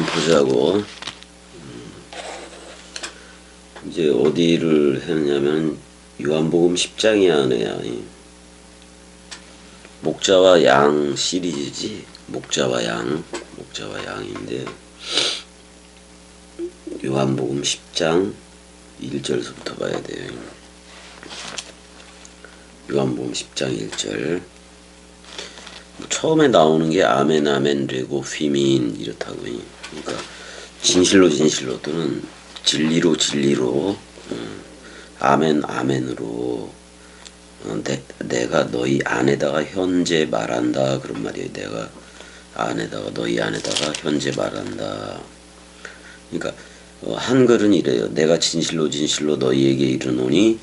보자고. 이제 어디를 했냐면 요한복음 10장이야 너야. 목자와 양 시리즈지. 목자와 양인데 요한복음 10장 1절부터 봐야 돼요. 요한복음 10장 1절. 처음에 나오는 게 아멘 아멘 레고 휘민 이렇다고. 그러니까 진실로 진실로 또는 진리로 진리로 아멘 아멘으로 내가 너희 안에다가 현재 말한다 그런 말이에요. 내가 안에다가 너희 안에다가 현재 말한다. 그러니까 한글은 이래요. 내가 진실로 진실로 너희에게 이르노니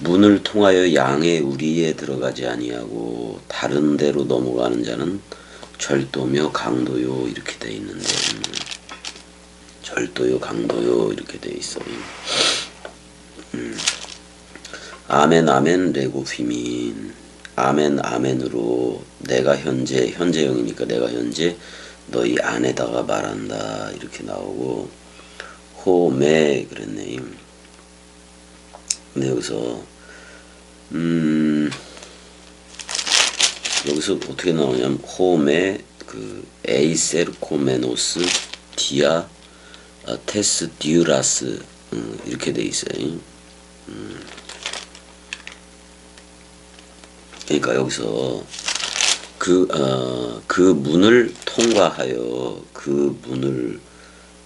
문을 통하여 양의 우리에 들어가지 아니하고 다른 데로 넘어가는 자는 절도며 강도요 이렇게 돼 있는데 절도요 강도요 이렇게 돼 있어요. 아멘 아멘 레고 휘민 아멘 아멘으로 내가 현재형이니까 내가 현재 너희 안에다가 말한다 이렇게 나오고 호메 그랬네. 근데 여기서 어떻게 나오냐면 호메 그 에이세르코메노스 디아 테스 디우라스 이렇게 돼 있어요. 그러니까 여기서 그 문을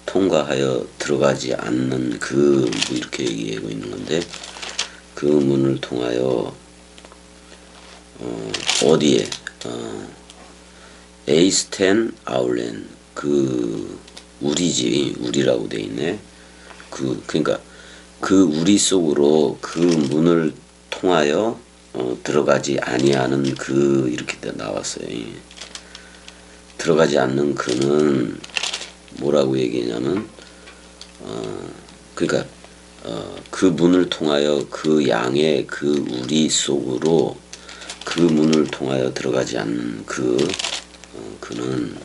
통과하여 들어가지 않는 뭐 이렇게 얘기하고 있는 건데 그 문을 통하여 어디에 에이스텐 아울렌 그 우리지 우리라고 돼 있네. 그러니까 그 우리 속으로 그 문을 통하여 들어가지 아니하는 이렇게 나왔어요. 들어가지 않는 그는 뭐라고 얘기하냐면 그러니까 그 문을 통하여 그 양의 그 우리 속으로 그 문을 통하여 들어가지 않는 그는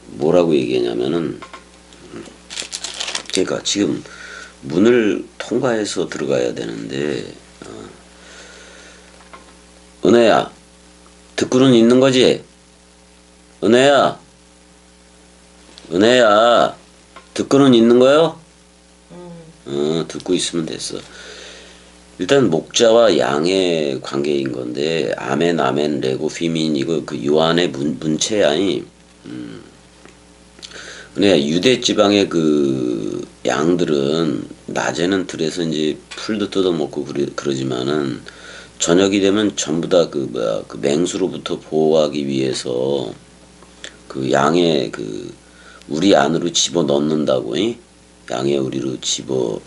뭐라고 얘기하냐면은 그러니까 지금 문을 통과해서 들어가야 되는데 은혜야 듣고는 있는 거지? 은혜야 듣고는 있는 거요? 듣고 있으면 됐어. 일단 목자와 양의 관계인 건데 아멘 아멘 레고 휘민 이거 그 요한의 문체야. 근데 유대 지방의 그 양들은 낮에는 들에서 이제 풀도 뜯어먹고 그러지만은 저녁이 되면 전부 다 그 맹수로부터 보호하기 위해서 그 양의 그 우리 안으로 집어 넣는다고. 양의 우리로 집어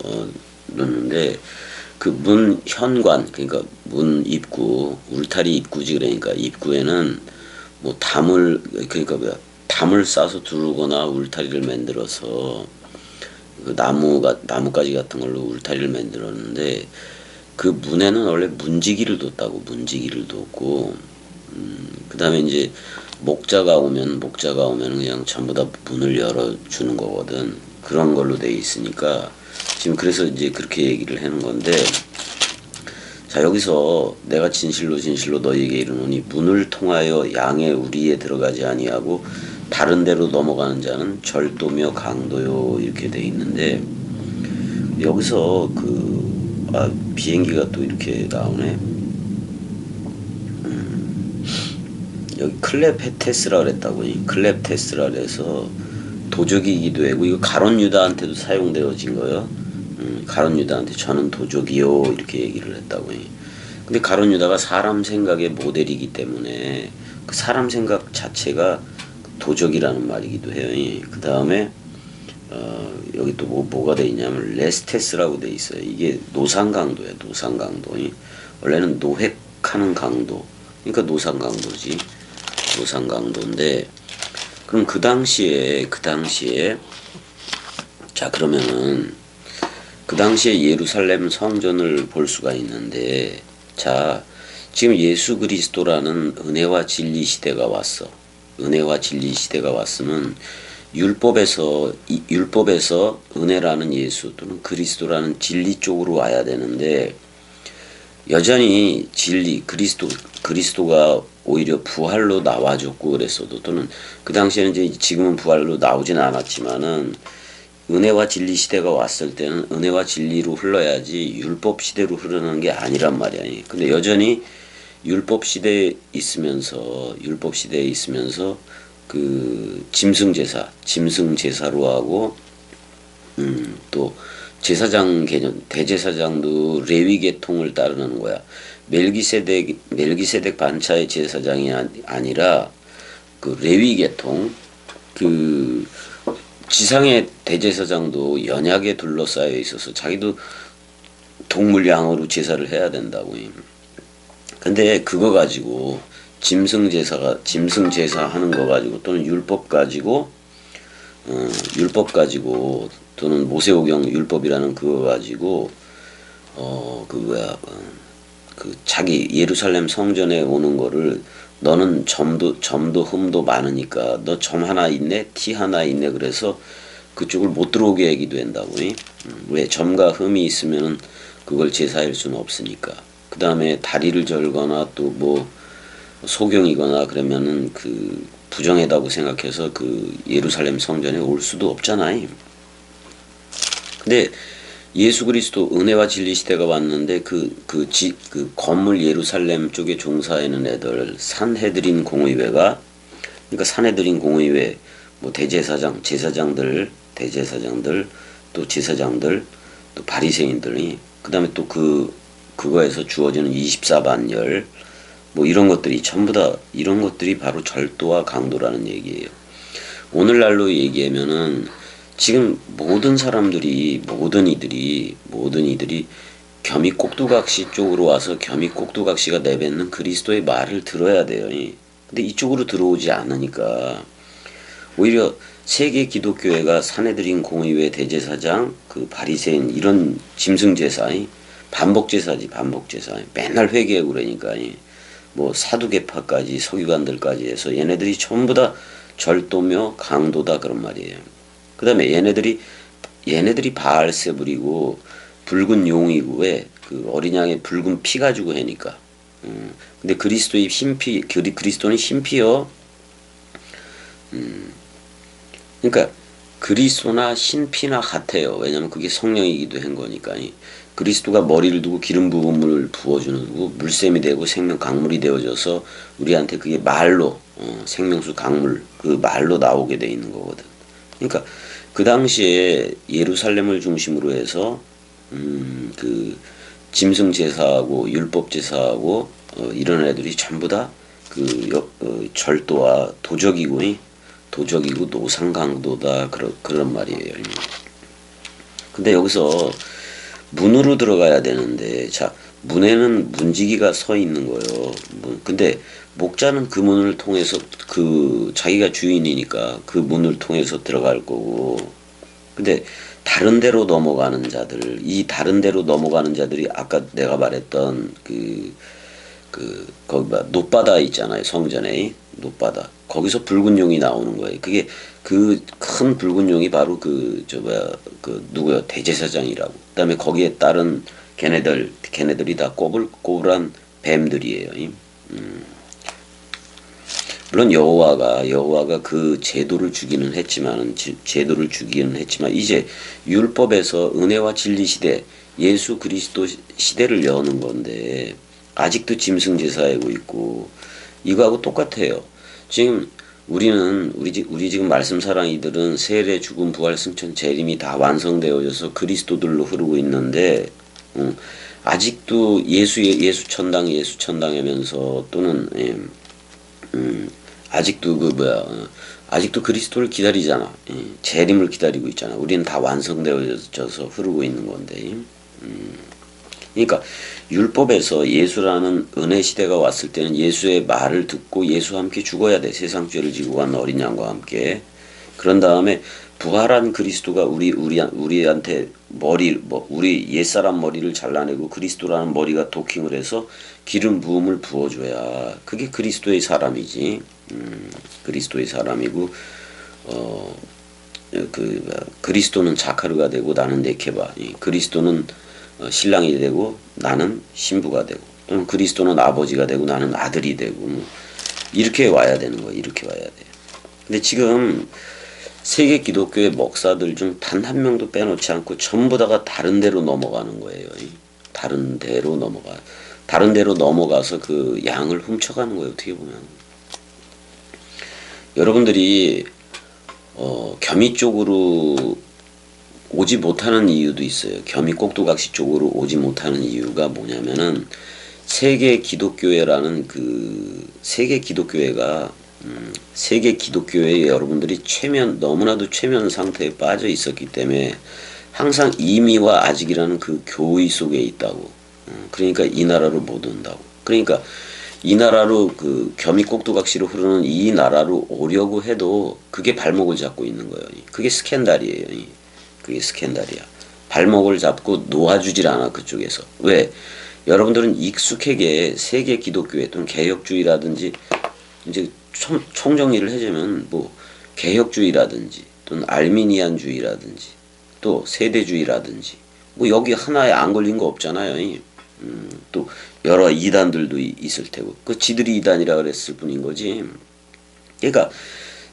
넣는데 그 문 현관 그러니까 문 입구 울타리 입구지. 그러니까 입구에는 뭐 담을 싸서 두르거나 울타리를 만들어서 그 나무가지 같은 걸로 울타리를 만들었는데 그 문에는 원래 문지기를 뒀다고. 문지기를 뒀고 그 다음에 이제 목자가 오면 그냥 전부 다 문을 열어주는 거거든. 그런 걸로 돼 있으니까 지금 그래서 이제 그렇게 얘기를 하는 건데 자 여기서 내가 진실로 진실로 너희에게 이르노니 문을 통하여 양의 우리에 들어가지 아니하고 다른 데로 넘어가는 자는 절도며 강도요 이렇게 돼 있는데 여기서 비행기가 또 이렇게 나오네. 여기 클렙테스라 그랬다고. 이 클렙테스라 그래서 도적이기도 하고 이거 가론 유다한테도 사용되어진 거예요. 가론 유다한테 저는 도적이요 이렇게 얘기를 했다고. 근데 가론 유다가 사람 생각의 모델이기 때문에 그 사람 생각 자체가 도적이라는 말이기도 해요. 그 다음에 여기 또 뭐가 돼 있냐면 레스테스라고 돼 있어요. 이게 노상강도야. 노상강도. 원래는 노획하는 강도. 그러니까 노상강도지. 노상강도인데 그럼 그 당시에 자 그러면은 그 당시에 예루살렘 성전을 볼 수가 있는데 자 지금 예수 그리스도라는 은혜와 진리 시대가 왔어. 은혜와 진리 시대가 왔으면 율법에서 은혜라는 예수 또는 그리스도라는 진리 쪽으로 와야 되는데 여전히 진리 그리스도가 오히려 부활로 나와줬고 그랬어도 또는 그 당시에는 이제 지금은 부활로 나오지는 않았지만은 은혜와 진리 시대가 왔을 때는 은혜와 진리로 흘러야지 율법 시대로 흐르는 게 아니란 말이야. 근데 여전히 율법 시대에 있으면서 그 짐승 제사로 하고 또 제사장 개념 대제사장도 레위 계통을 따르는 거야. 멜기세덱 반차의 제사장이 아니라 그 레위 계통 그 지상의 대제사장도 연약에 둘러싸여 있어서 자기도 동물 양으로 제사를 해야 된다고. 근데 그거 가지고 짐승 제사 하는 거 가지고 또는 율법 가지고 또는 모세오경 율법이라는 그거 가지고 그 자기 예루살렘 성전에 오는 거를 너는 점도 흠도 많으니까 너 점 하나 있네 티 하나 있네 그래서 그쪽을 못 들어오게 하기도 한다고. 왜 점과 흠이 있으면 그걸 제사할 수는 없으니까. 그 다음에 다리를 절거나 또 뭐 소경이거나 그러면은 그 부정하다고 생각해서 그 예루살렘 성전에 올 수도 없잖아요. 근데 예수 그리스도 은혜와 진리 시대가 왔는데 그 건물 예루살렘 쪽에 종사하는 애들 산헤드린 공의회가 그러니까 산헤드린 공의회 뭐 제사장들 또 제사장들 또 바리새인들이 그다음에 또 그거에서 주어지는 24반열 뭐 이런 것들이 전부 다 이런 것들이 바로 절도와 강도라는 얘기예요. 오늘날로 얘기하면은 지금 모든 이들이 겸이 꼭두각시 쪽으로 와서 겸이 꼭두각시가 내뱉는 그리스도의 말을 들어야 돼요. 근데 이쪽으로 들어오지 않으니까 오히려 세계 기독교회가 사내들인 공의회 대제사장 그 바리새인 이런 짐승제사 반복제사지 반복제사 맨날 회개하고 그러니까 뭐 사두개파까지 서기관들까지 해서 얘네들이 전부 다 절도며 강도다 그런 말이에요. 그 다음에 얘네들이 바알세불이고 붉은 용이고 왜 그 어린 양의 붉은 피 가지고 하니까. 근데 그리스도의 흰피 그리스도는 흰피요. 그러니까 그리스도나 흰피나 같아요. 왜냐면 그게 성령이기도 한 거니까. 그리스도가 머리를 두고 기름 부은 물을 부어주는 거고 물샘이 되고 생명 강물이 되어져서 우리한테 그게 말로 생명수 강물 그 말로 나오게 돼 있는 거거든. 그러니까 그 당시에 예루살렘을 중심으로 해서 그 짐승 제사하고 율법 제사하고 이런 애들이 전부 다 그 절도와 도적이고 노상강도다 그런 말이에요. 근데 여기서 문으로 들어가야 되는데 자 문에는 문지기가 서 있는 거예요. 근데 목자는 그 문을 통해서 그 자기가 주인이니까 그 문을 통해서 들어갈 거고 근데 다른 데로 넘어가는 자들 이 다른 데로 넘어가는 자들이 아까 내가 말했던 거기 놋바다 있잖아요. 성전에 놋바다 거기서 붉은 용이 나오는 거예요. 그게 그 큰 붉은 용이 바로 그 누구야 대제사장이라고. 그다음에 거기에 따른 걔네들이 다 꼬불꼬불한 뱀들이에요. 물론 여호와가 그 제도를 주기는 했지만 이제 율법에서 은혜와 진리 시대 예수 그리스도 시대를 여는 건데 아직도 짐승 제사하고 있고 이거하고 똑같아요. 지금 우리 지금 말씀 사랑이들은 세례 죽음 부활 승천 재림이 다 완성되어져서 그리스도들로 흐르고 있는데 아직도 예수 천당 하면서 또는 아직도 아직도 그리스도를 기다리잖아. 재림을 기다리고 있잖아. 우리는 다 완성되어져서 흐르고 있는 건데. 그러니까 율법에서 예수라는 은혜 시대가 왔을 때는 예수의 말을 듣고 예수와 함께 죽어야 돼. 세상 죄를 지고 간 어린 양과 함께. 그런 다음에 부활한 그리스도가 우리한테 우리 옛사람 머리를 잘라내고 그리스도라는 머리가 도킹을 해서 기름 부음을 부어줘야 그게 그리스도의 사람이지. 그리스도의 사람이고 그리스도는 자카르가 되고 나는 네케바. 그리스도는 신랑이 되고 나는 신부가 되고, 또는 그리스도는 아버지가 되고 나는 아들이 되고, 뭐 이렇게 와야 되는 거예요. 이렇게 와야 돼요. 근데 지금 세계 기독교의 목사들 중 단 한 명도 빼놓지 않고 전부 다가 다른 데로 넘어가는 거예요. 다른 데로 넘어가. 다른 데로 넘어가서 그 양을 훔쳐가는 거예요. 어떻게 보면. 여러분들이 겸이 쪽으로 오지 못하는 이유도 있어요. 겸이 꼭두각시 쪽으로 오지 못하는 이유가 뭐냐면은 세계 기독교회라는 세계 기독교회가 세계 기독교회에 여러분들이 너무나도 최면 상태에 빠져 있었기 때문에 항상 이미와 아직이라는 그 교의 속에 있다고. 그러니까 이 나라로 못 온다고. 그러니까 이 나라로 겸이 꼭두각시로 흐르는 이 나라로 오려고 해도 그게 발목을 잡고 있는 거예요. 그게 스캔들이에요. 그게 스캔들이야. 발목을 잡고 놓아주질 않아, 그쪽에서. 왜? 여러분들은 익숙하게 세계 기독교회 또는 개혁주의라든지, 이제 총정리를 해주면 뭐 개혁주의라든지 또는 알미니안주의라든지 또 세대주의라든지 뭐 여기 하나에 안 걸린 거 없잖아요. 또 여러 이단들도 있을 테고, 지들이 이단이라 그랬을 뿐인 거지. 그러니까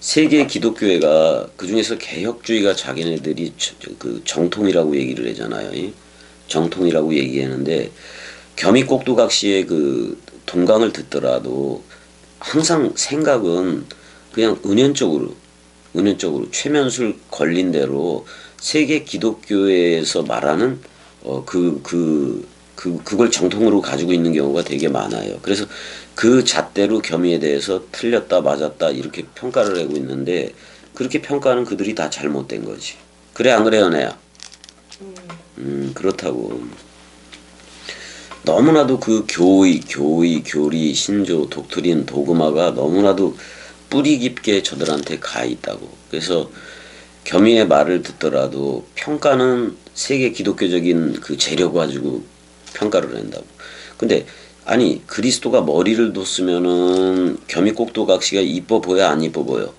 세계 기독교회가 그 중에서 개혁주의가 자기네들이 정통이라고 얘기를 하잖아요. 정통이라고 얘기하는데 겸이 꼭두각시의 동강을 듣더라도 항상 생각은 그냥 은연적으로 최면술 걸린 대로 세계 기독교회에서 말하는 그걸 정통으로 가지고 있는 경우가 되게 많아요. 그래서 그 잣대로 겸이에 대해서 틀렸다 맞았다 이렇게 평가를 하고 있는데, 그렇게 평가하는 그들이 다 잘못된 거지. 그래 안 그래요, 내야? 그렇다고. 너무나도 교리, 신조, 독트린, 도그마가 너무나도 뿌리 깊게 저들한테 가 있다고. 그래서 겸이의 말을 듣더라도 평가는 세계 기독교적인 재료 가지고 평가를 한다고. 근데 아니 그리스도가 머리를 뒀으면은 겸이 꼭두각시가 이뻐 보여 안 이뻐 보여?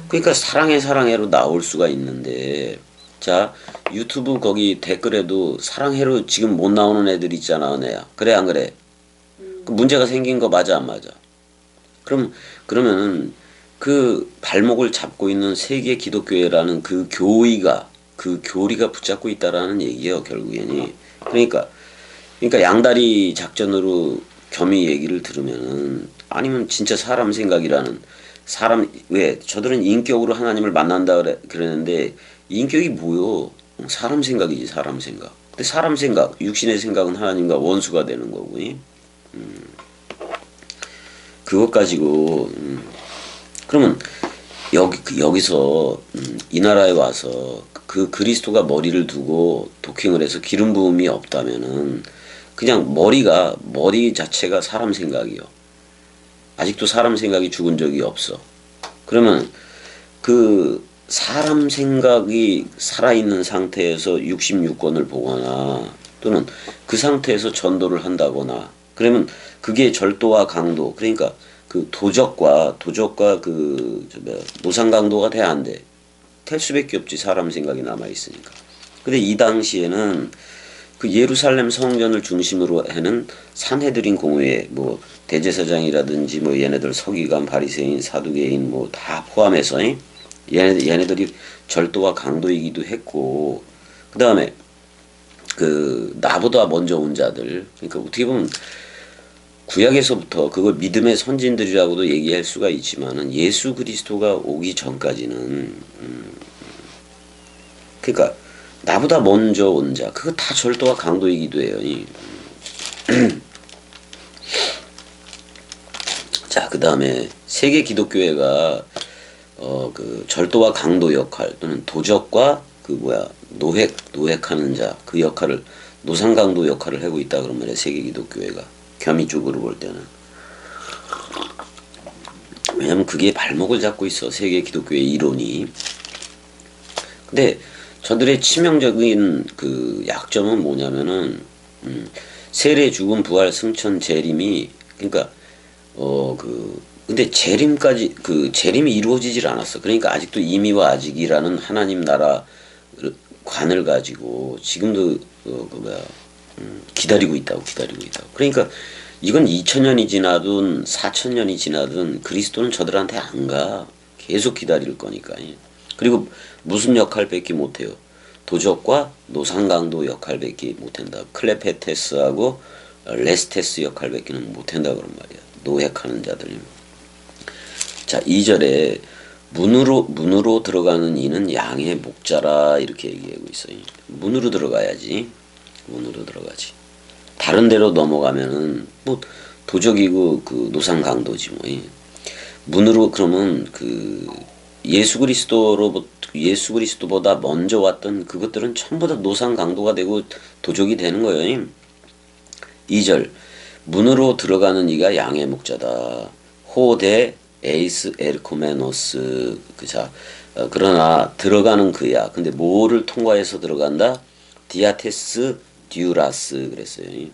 그러니까 사랑해로 나올 수가 있는데, 자 유튜브 거기 댓글에도 사랑해로 지금 못 나오는 애들 있잖아, 내야. 그래 안 그래? 그 문제가 생긴 거 맞아 안 맞아? 그러면은 그 발목을 잡고 있는 세계 기독교회라는 그 교리가 붙잡고 있다라는 얘기예요, 결국에는. 그러니까 양다리 작전으로 겸이 얘기를 들으면은, 아니면 진짜 사람 생각이라는, 왜 저들은 인격으로 하나님을 만난다 그러는데 인격이 뭐요? 사람 생각이지, 사람 생각. 근데 사람 생각, 육신의 생각은 하나님과 원수가 되는 거고. 그것 가지고 그러면 여기서 이 나라에 와서 그리스도가 머리를 두고 도킹을 해서 기름 부음이 없다면은 그냥 머리 자체가 사람 생각이요. 아직도 사람 생각이 죽은 적이 없어. 그러면 그 사람 생각이 살아있는 상태에서 66권을 보거나 또는 그 상태에서 전도를 한다거나, 그러면 그게 절도와 강도, 그러니까 도적과 노상 강도가 돼 안 돼? 될 수밖에 없지, 사람 생각이 남아 있으니까. 근데 이 당시에는 그 예루살렘 성전을 중심으로 하는 산헤드린 공회, 뭐 대제사장이라든지 뭐 얘네들 서기관, 바리새인, 사두개인 뭐 다 포함해서 얘네들이 절도와 강도이기도 했고, 그 다음에 나보다 먼저 온 자들, 그러니까 어떻게 보면 구약에서부터 그걸 믿음의 선진들이라고도 얘기할 수가 있지만은 예수 그리스도가 오기 전까지는 그러니까 나보다 먼저 온 자, 그거 다 절도와 강도이기도 해요. 자, 그 다음에 세계 기독교회가 절도와 강도 역할 또는 도적과 노획하는 자, 그 역할을, 노상강도 역할을 하고 있다 그런 말이에요. 세계 기독교회가 겸이 쪽으로 볼 때는. 왜냐면 그게 발목을 잡고 있어, 세계 기독교의 이론이. 근데 저들의 치명적인 약점은 뭐냐면은 세례, 죽음, 부활, 승천, 재림이, 그러니까 근데 재림까지 그 재림이 이루어지질 않았어. 그러니까 아직도 이미와 아직이라는 하나님 나라 관을 가지고 지금도 그 뭐야 기다리고 있다고. 그러니까 이건 2000년이 지나든 4000년이 지나든 그리스도는 저들한테 안 가. 계속 기다릴 거니까. 그리고 무슨 역할밖에 못해요. 도적과 노상강도 역할밖에 못한다. 클레페테스하고 레스테스 역할밖에는 못한다 그런 말이야. 노획하는 자들이. 자, 2절에 문으로 들어가는 이는 양의 목자라 이렇게 얘기하고 있어요. 문으로 들어가야지. 문으로 들어가지. 다른 데로 넘어가면은 뭐 도적이고 그 노상강도지 뭐. 문으로 그러면 그 예수 그리스도보다 먼저 왔던 그것들은 전부 다 노상강도가 되고 도적이 되는 거예요. 2절 문으로 들어가는 이가 양의 목자다. 호데 에이스 에르코메노스 그자 그러나 들어가는 그야. 근데 뭐를 통과해서 들어간다? 디아테스 듀라스 그랬어요.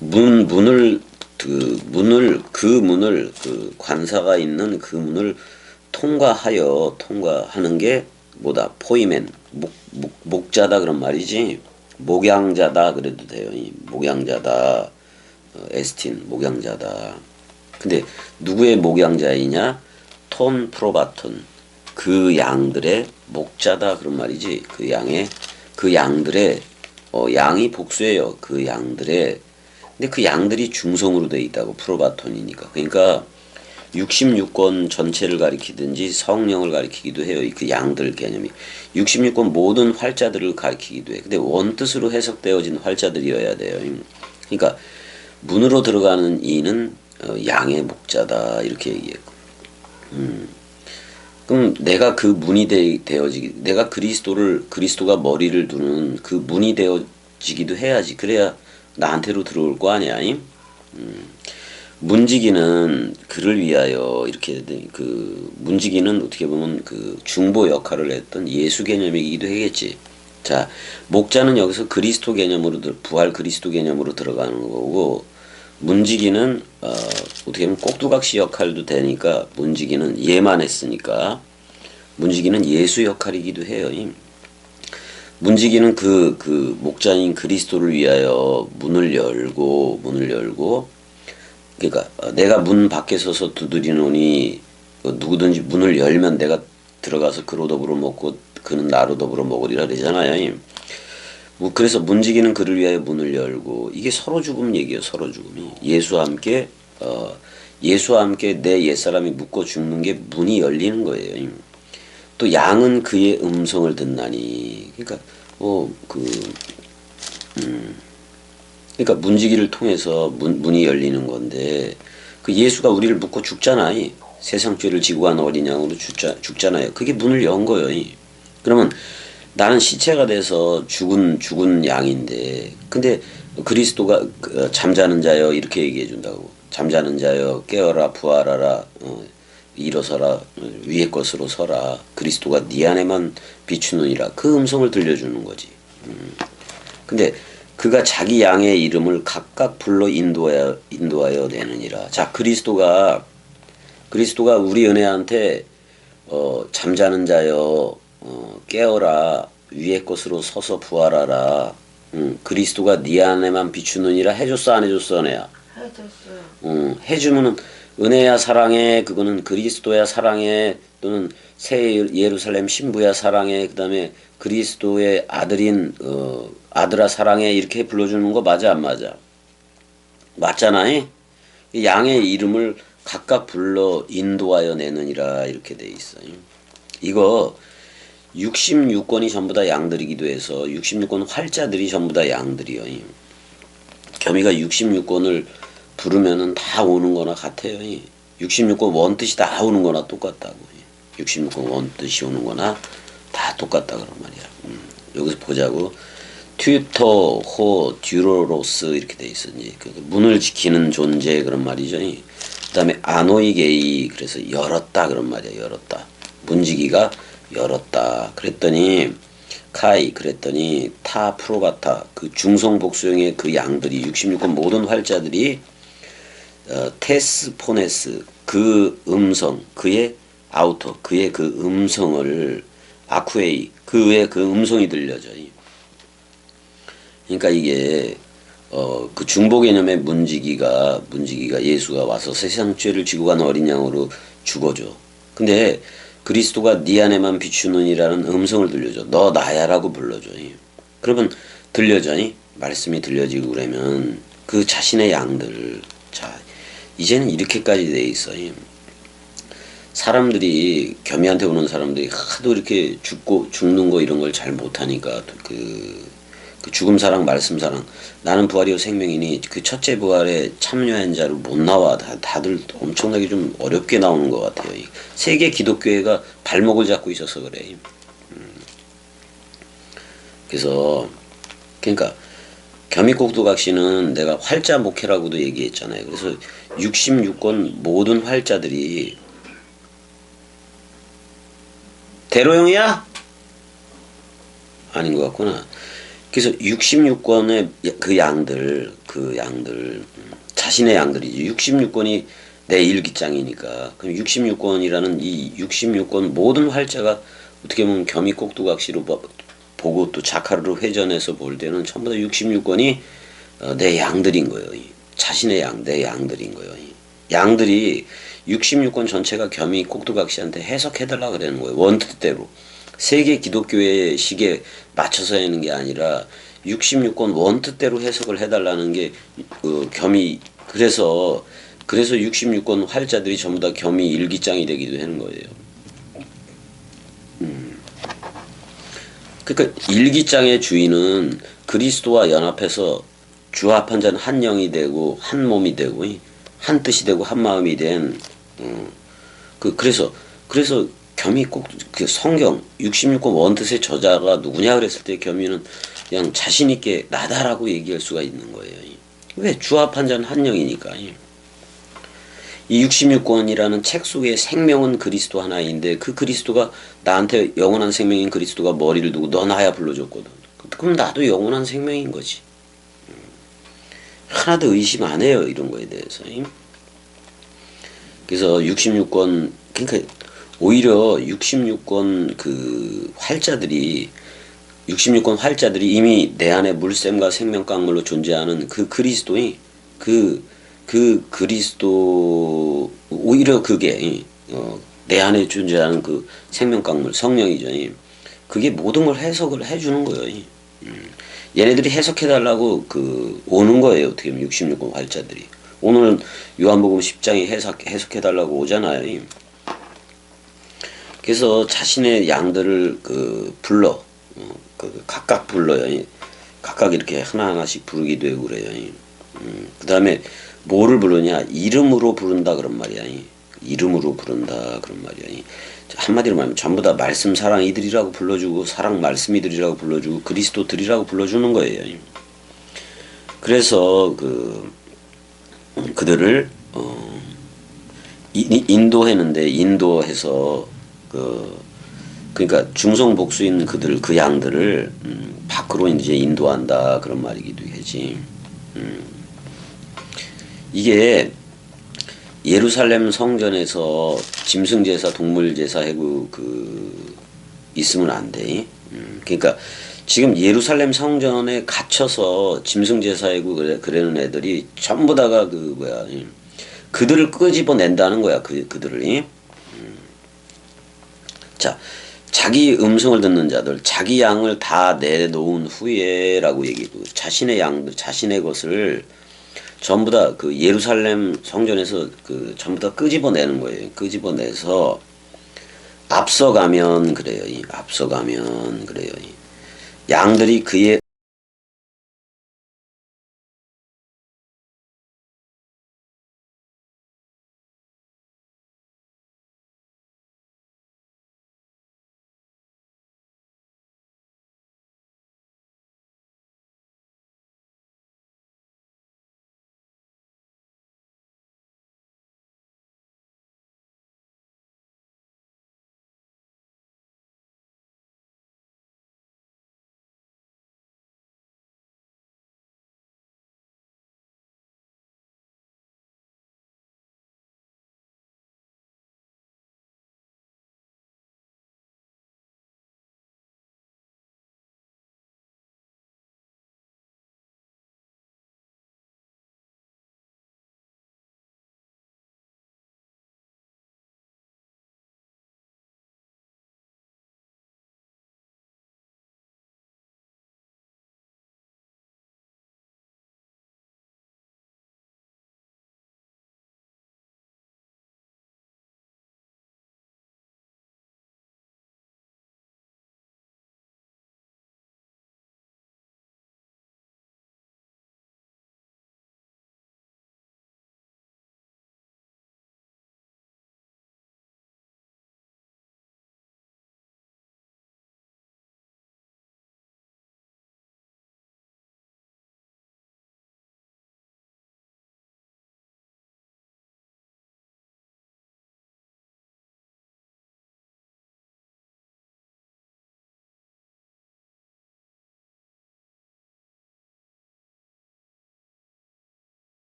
문을 그 관사가 있는 그 문을 통과하는 게 뭐다? 포이멘 목자다 그런 말이지. 목양자다 그래도 돼요. 목양자다. 에스틴 목양자다. 근데 누구의 목양자이냐? 톤 프로바톤 그 양들의 목자다 그런 말이지. 그 양들의 양이 복수예요. 그 양들의. 근데 그 양들이 중성으로 돼 있다고. 프로바톤이니까. 그러니까 66권 전체를 가리키든지 성령을 가리키기도 해요. 그 양들 개념이. 66권 모든 활자들을 가리키기도 해. 근데 원뜻으로 해석되어진 활자들이어야 돼요. 그러니까 문으로 들어가는 이는 양의 목자다 이렇게 얘기했고. 그럼 내가 그 문이 되어지기, 내가 그리스도가 머리를 두는 그 문이 되어지기도 해야지. 그래야 나한테로 들어올 거 아니야. 문지기는 그를 위하여 이렇게 그 문지기는 어떻게 보면 그 중보 역할을 했던 예수 개념이기도 하겠지. 자, 목자는 여기서 그리스도 개념으로 부활 그리스도 개념으로 들어가는 거고, 문지기는 어떻게 보면 꼭두각시 역할도 되니까 문지기는 예만 했으니까 문지기는 예수 역할이기도 해요. 문지기는 그 목자인 그리스도를 위하여 문을 열고 그러니까 내가 문 밖에 서서 두드리노니 누구든지 문을 열면 내가 들어가서 그로 더불어 먹고 그는 나로 더불어 먹으리라 그러잖아요. 그래서 문지기는 그를 위하여 문을 열고 이게 서로 죽음 얘기예요. 서로 죽음이 예수와 함께 내 옛사람이 묻고 죽는 게 문이 열리는 거예요. 또 양은 그의 음성을 듣나니 그러니까 문지기를 통해서 문이 열리는 건데 그 예수가 우리를 묻고 죽잖아요. 세상 죄를 지고 간 어린 양으로 죽잖아요. 그게 문을 연 거예요. 그러면 나는 시체가 돼서 죽은 양인데 근데 그리스도가 잠자는 자여 이렇게 얘기해 준다고. 잠자는 자여 깨어라 부활하라 일어서라 위의 것으로 서라 그리스도가 네 안에만 비추느니라 그 음성을 들려주는 거지. 근데 그가 자기 양의 이름을 각각 불러 인도하여 내느니라. 자, 그리스도가 우리 은혜한테 잠자는 자여 깨어라 위의 것으로 서서 부활하라. 그리스도가 네 안에만 비추느니라 해줬어 안 해줬어 은혜야? 해줬어요. 해주면은 은혜야 사랑해 그거는 그리스도야 사랑해 또는 새 예루살렘 신부야 사랑해 그다음에 그리스도의 아들인 아들아 사랑해 이렇게 불러주는 거 맞아 안 맞아? 맞잖아. 양의 이름을 각각 불러 인도하여 내느니라 이렇게 돼 있어요. 이거 66권이 전부 다 양들이기도 해서 66권 활자들이 전부 다 양들이요. 겸이가 66권을 부르면은 다 오는 거나 같아요. 66권 원뜻이 다 오는 거나 똑같다고. 66권 원뜻이 오는 거나 다 똑같다 그런 말이야. 여기서 보자고. 튜터, 호, 듀로로스 이렇게 돼 있어. 이제 문을 지키는 존재 그런 말이죠. 그 다음에 아노이게이 그래서 열었다 그런 말이야. 열었다. 문지기가 열었다. 그랬더니 카이 그랬더니 타 프로바타 그 중성복수형의 그 양들이 66권 모든 활자들이 테스포네스, 그 음성, 그의 아우터, 그의 그 음성을 아쿠에이, 그의 그 음성이 들려져. 그러니까 이게 그 중보 개념의 문지기가 예수가 와서 세상 죄를 지고 간 어린 양으로 죽어줘. 근데 그리스도가 네 안에만 비추느니라는 음성을 들려줘. 너 나야라고 불러줘. 그러면 들려져. 말씀이 들려지고 그러면 그 자신의 양들, 자 이제는 이렇게까지 돼 있어. 사람들이 겸이한테 오는 사람들이 하도 이렇게 죽는 거 이런 걸 잘 못하니까 그 죽음 사랑 말씀 사랑 나는 부활이요 생명이니 그 첫째 부활에 참여한 자를 못 나와. 다들 엄청나게 좀 어렵게 나오는 것 같아요. 세계 기독교회가 발목을 잡고 있어서 그래. 그래서 그러니까 겸이곡두각시는 내가 활자 목회라고도 얘기했잖아요. 그래서 66권 모든 활자들이 대로형이야? 아닌 것 같구나. 그래서 66권의 그 양들 자신의 양들이지. 66권이 내 일기장이니까. 그럼 66권이라는 이 66권 모든 활자가 어떻게 보면 겸이곡두각시로 보고 또 자카르로 회전해서 볼 때는 전부 다 66권이 내 양들인 거예요. 자신의 내 양들인 거예요. 양들이 66권 전체가 겸이곡두각시한테 해석해달라 그러는 거예요. 원뜻대로. 세계 기독교의 식에 맞춰서 하는 게 아니라 66권 원뜻대로 해석을 해달라는 게 겸이 그래서 66권 활자들이 전부 다 겸이 일기장이 되기도 하는 거예요. 그러니까 일기장의 주인은 그리스도와 연합해서 주합한 자는 한 영이 되고 한 몸이 되고 한 뜻이 되고 한 마음이 된 그래서 겸이 꼭 그 성경 66권 원뜻의 저자가 누구냐 그랬을 때 겸이는 그냥 자신 있게 나다라고 얘기할 수가 있는 거예요. 왜? 주합한 자는 한 영이니까. 이 66권이라는 책 속의 생명은 그리스도 하나인데 그 그리스도가 나한테 영원한 생명인 그리스도가 머리를 두고 너 나야 불러줬거든. 그럼 나도 영원한 생명인 거지. 하나도 의심 안 해요. 이런 거에 대해서. 그래서 66권 그러니까 오히려 66권 그 활자들이 66권 활자들이 이미 내 안에 물샘과 생명강물로 존재하는 그 그리스도의 그 그리스도 오히려 그게 내 안에 존재하는 그 생명강물 성령이죠. 그게 모든 걸 해석을 해주는 거예요. 얘네들이 해석해달라고 오는 거예요. 어떻게 보면 66권 활자들이 오늘 요한복음 10장에 해석해달라고 오잖아요. 그래서 자신의 양들을 불러 각각 불러요. 각각 이렇게 하나하나씩 부르기도 하고 그래요. 그 다음에 뭐를 부르냐? 이름으로 부른다 그런 말이야. 이름으로 부른다 그런 말이야. 한마디로 말하면 전부 다 말씀 사랑 이들이라고 불러주고 사랑 말씀 이들이라고 불러주고 그리스도들이라고 불러주는 거예요. 그래서 그들을 인도했는데 인도해서 그러니까 중성복수인 그 양들을 밖으로 이제 인도한다 그런 말이기도 하지. 이게 예루살렘 성전에서 짐승제사, 동물제사 하고 있으면 안 돼. 그러니까 지금 예루살렘 성전에 갇혀서 짐승제사하고 그러는 애들이 전부 다가 그들을 끄집어낸다는 거야. 그들을. 자, 자기 음성을 듣는 자들, 자기 양을 다 내놓은 후에라고 얘기도 자신의 양들, 자신의 것을 전부 다 예루살렘 성전에서 전부 다 끄집어내는 거예요. 끄집어내서 앞서가면 그래요. 양들이 그의